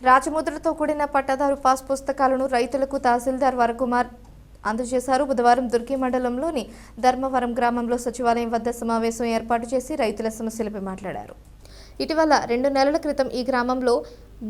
రాజముద్రతో కూడిన పట్టాదారు పాస్ పుస్తకాలను రైతులకు తహసీల్దార్ వరకుమార్ అందజేశారు. బుధవారం దుర్గి మండలంలోని ధర్మవరం గ్రామంలో సచివాలయం వద్ద సమావేశం ఏర్పాటు చేసి రైతుల సమస్యలపై మాట్లాడారు. ఇటీవల 2 నెలల క్రితం ఈ గ్రామంలో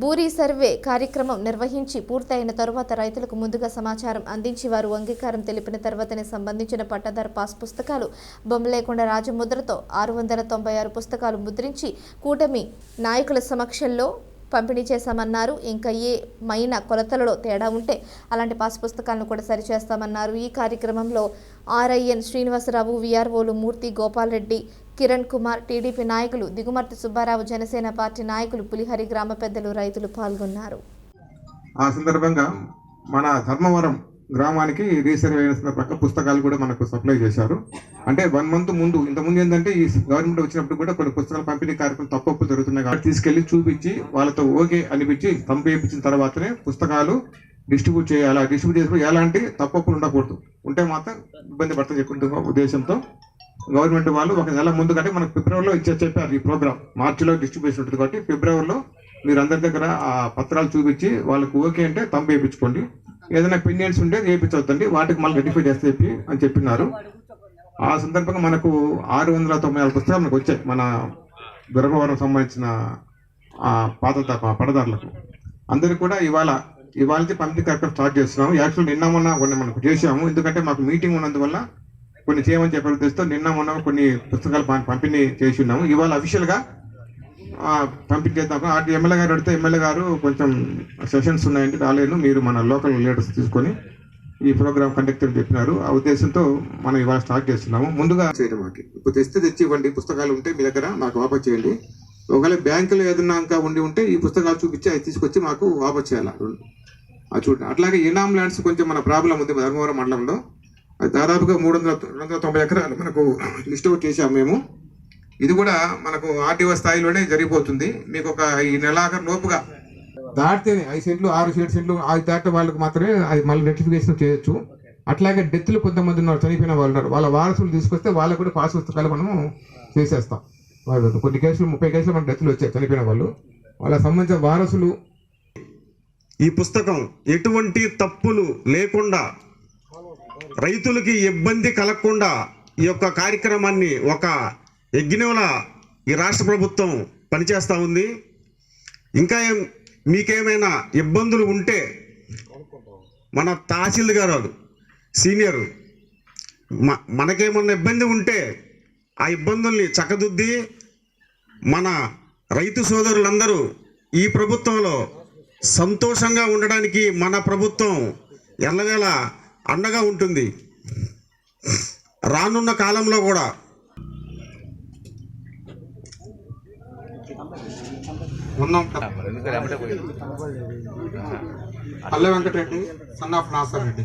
బూరీ సర్వే కార్యక్రమం నిర్వహించి పూర్తయిన తరువాత రైతులకు ముందుగా సమాచారం అందించి వారు అంగీకారం తెలిపిన తర్వాతనే సంబంధించిన పట్టాదారు పాస్ పుస్తకాలు బొమ్మ లేకుండా రాజముద్రతో 696 పుస్తకాలు ముద్రించి కూటమి నాయకుల సమక్షంలో పంపిణీ చేశామన్నారు. ఇంకా ఏమైనా కొలతలలో తేడా ఉంటే అలాంటి పాస్ పుస్తకాలను కూడా సరిచేస్తామన్నారు. ఈ కార్యక్రమంలో ఆర్ఐఎన్ శ్రీనివాసరావు, విఆర్ఓలు మూర్తి, గోపాల్ రెడ్డి, కిరణ్ కుమార్, టీడీపీ నాయకులు దిగుమర్తి సుబ్బారావు, జనసేన పార్టీ నాయకులు, పులిహరి గ్రామ పెద్దలు, రైతులు పాల్గొన్నారు. ఆ సందర్భంగా మన ధర్మవరం గ్రామానికి రీసర్వే అయిన పుస్తకాలు కూడా మనకు సప్లై చేశారు. అంటే 1 మంత్ ముందు, ఇంతకుముందు ఏంటంటే ఈ గవర్నమెంట్ వచ్చినప్పుడు కూడా కొన్ని పుస్తకాల పంపిణీ కార్యక్రమం తప్పులు జరుగుతున్నాయి కాబట్టి తీసుకెళ్లి చూపించి వాళ్ళతో ఓకే అనిపించి పంపించిన తర్వాతనే పుస్తకాలు డిస్ట్రిబ్యూట్ చేయాలి. డిస్ట్రిబ్యూట్ చేసినప్పుడు ఎలాంటి తప్పులు ఉండకూడదు, ఉంటే మాత్రం ఇబ్బంది పడుతుంది చెప్పుకుంటున్న ఉద్దేశంతో గవర్నమెంట్ వాళ్ళు 1 నెల ముందు కంటే మనకు ఫిబ్రవరిలో చెప్పారు. ఈ ప్రోగ్రామ్ మార్చిలో డిస్ట్రిబ్యూషన్ ఉంటుంది కాబట్టి ఫిబ్రవరిలో మీరు అందరి దగ్గర ఆ పత్రాలు చూపించి వాళ్ళకు ఓకే అంటే తంపు వేయించుకోండి. ఏదైనా పెండెంట్స్ ఉంటే వేయించవద్దండి, వాటికి మళ్ళీ రెటిఫై చేస్తే అని చెప్పినారు. ఆ సందర్భంగా మనకు 696 పుస్తకాలు మనకు వచ్చాయి మన ధర్మవరం సంబంధించిన పట్టదారులకు అందరికీ కూడా ఇవాళ పంపిణీ కార్యక్రమం స్టార్ట్ చేస్తున్నాము. యాక్చువల్ నిన్న మొన్న కొన్ని మనకు చేసాము, ఎందుకంటే మాకు మీటింగ్ ఉన్నందువల్ల కొన్ని చేయమని చెప్పే ఉద్దేశంతో నిన్న మొన్న కొన్ని పుస్తకాలు పంపిణీ చేసి ఉన్నాము. ఇవాళ అఫీషియల్గా పంపిణీ చేద్దాం. అటు ఎమ్మెల్యే గారు అడిగితే ఎమ్మెల్యే గారు కొంచెం సెషన్స్ ఉన్నాయంటే రాలేను, మీరు మన లోకల్ లీడర్స్ తీసుకొని ఈ ప్రోగ్రామ్ కండక్ట్ అని చెప్పినారు. ఆ ఉద్దేశంతో మనం ఇవాళ స్టార్ట్ చేస్తున్నాము. ముందుగా చేయడం మాకు ఇప్పుడు తెచ్చి ఇవ్వండి, పుస్తకాలు ఉంటే మీ దగ్గర మాకు వాపస్ చేయండి. ఒకవేళ బ్యాంకులో ఏదన్నా ఇంకా ఉంటే ఈ పుస్తకాలు చూపించి అవి తీసుకొచ్చి మాకు వాపస్ చేయాలి. అది చూడండి. అట్లాగే ఇనామ్ ల్యాండ్స్ కొంచెం మన ప్రాబ్లం ఉంది ధర్మవరం మండలంలో. అది దాదాపుగా 290 ఎకరాలు మనకు లిస్ట్ అవుట్ చేసాము మేము. ఇది కూడా మనకు ఆర్టీఓ స్థాయిలోనే జరిగిపోతుంది. మీకు ఒక ఈ నెలాఖరు లోపుగా దాటితేనే 5 సెంట్లు 6 సెంట్లు అది దాటే వాళ్ళకి మాత్రమే అది మళ్ళీ రెక్టిఫికేషన్ చేయొచ్చు. అట్లాగే డెత్లు కొంతమంది ఉన్నారు, చనిపోయిన వాళ్ళు ఉన్నారు, వాళ్ళ వారసులు తీసుకొస్తే వాళ్ళకు కూడా పాస్ పుస్తకాలు మనము చేసేస్తాం. వాళ్ళు కొన్ని కేసులు 30 కేసులు మన డెత్లు వచ్చాయి చనిపోయిన వాళ్ళు, వాళ్ళకి సంబంధించిన వారసులు. ఈ పుస్తకం ఎటువంటి తప్పులు లేకుండా రైతులకి ఇబ్బంది కలగకుండా ఈ యొక్క కార్యక్రమాన్ని ఒక యజ్ఞంలా ఈ రాష్ట్ర ప్రభుత్వం పనిచేస్తూ ఉంది. ఇంకా మీకేమైనా ఇబ్బందులు ఉంటే మన తహసీల్దార్ గారు సీనియర్ మనకేమన్నా ఇబ్బంది ఉంటే ఆ ఇబ్బందుల్ని చక్కదిద్ది మన రైతు సోదరులందరూ ఈ ప్రభుత్వంలో సంతోషంగా ఉండడానికి మన ప్రభుత్వం ఎల్లవేళ అండగా ఉంటుంది. రానున్న కాలంలో కూడా పల్లె వెంకటరెడ్డి సన్ ఆఫ్ నాసర్ రెడ్డి